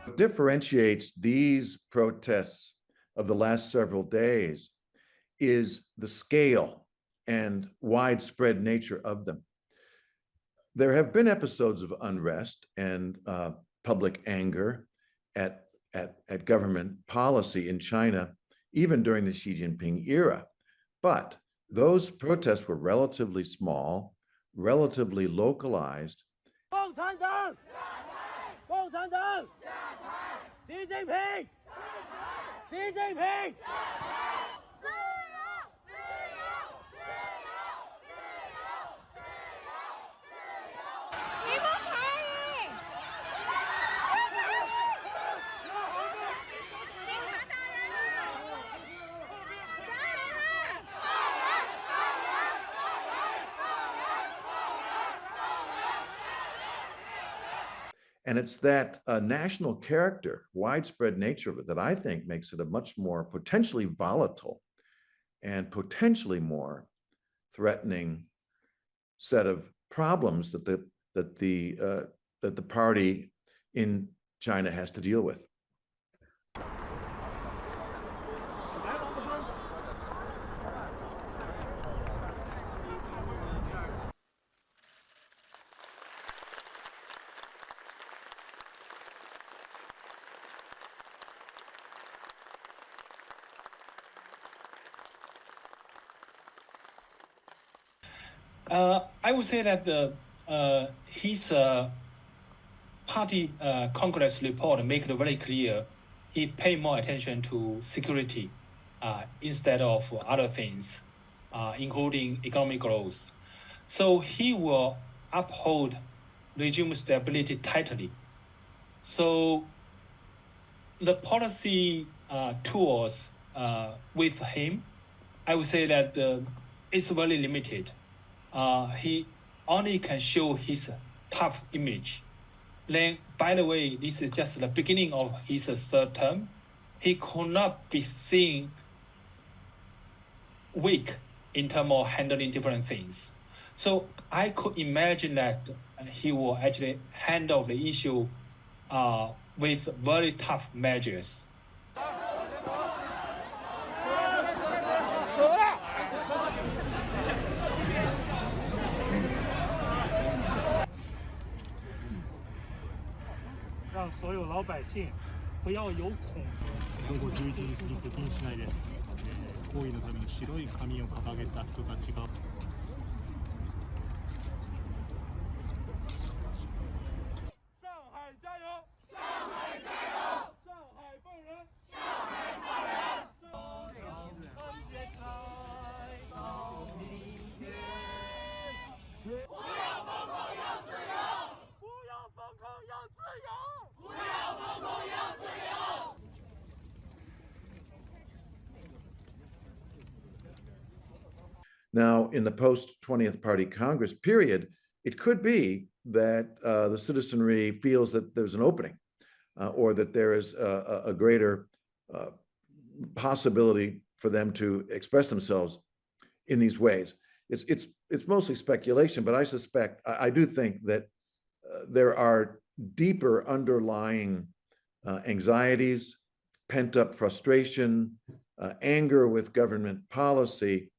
What differentiates these protests of the last several days is the scale and widespread nature of them. There have been episodes of unrest and public anger at government policy in China, even during the Xi Jinping era. But those protests were relatively small, relatively localized. 共产党！共产党！习近平！习近平！ And it's that national character, widespread nature of it, that I think makes it a much more potentially volatile and potentially more threatening set of problems that the party in China has to deal with. I would say that his party Congress report make it very clear he pay more attention to security instead of other things, including economic growth. So he will uphold regime stability tightly. So the policy tools with him, I would say that it's very limited. He only can show his tough image. Then, by the way, this is just the beginning of his third term. He could not be seen weak in terms of handling different things. So I could imagine that he will actually handle the issue with very tough measures. Now, in the post-20th Party Congress period, it could be that the citizenry feels that there's an opening or that there is a greater possibility for them to express themselves in these ways. It's mostly speculation, but I do think that there are deeper underlying anxieties, pent-up frustration, anger with government policy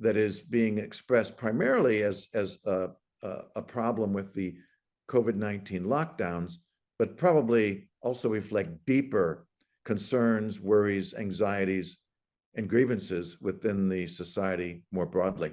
that is being expressed primarily as a problem with the COVID-19 lockdowns, but probably also reflect deeper concerns, worries, anxieties, and grievances within the society more broadly.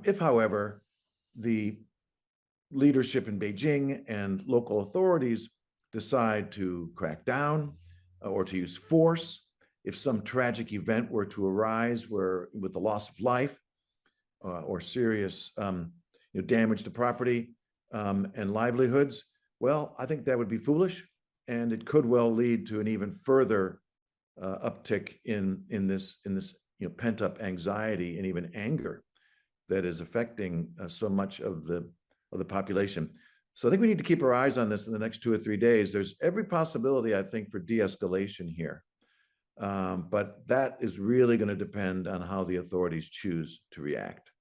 If, however, the leadership in Beijing and local authorities decide to crack down or to use force, if some tragic event were to arise with the loss of life, or serious damage to property and livelihoods, well, I think that would be foolish, and it could well lead to an even further uptick in this pent-up anxiety and even anger that is affecting so much of the population. So I think we need to keep our eyes on this in the next 2 or 3 days. There's every possibility, I think, for de-escalation here. But that is really going to depend on how the authorities choose to react.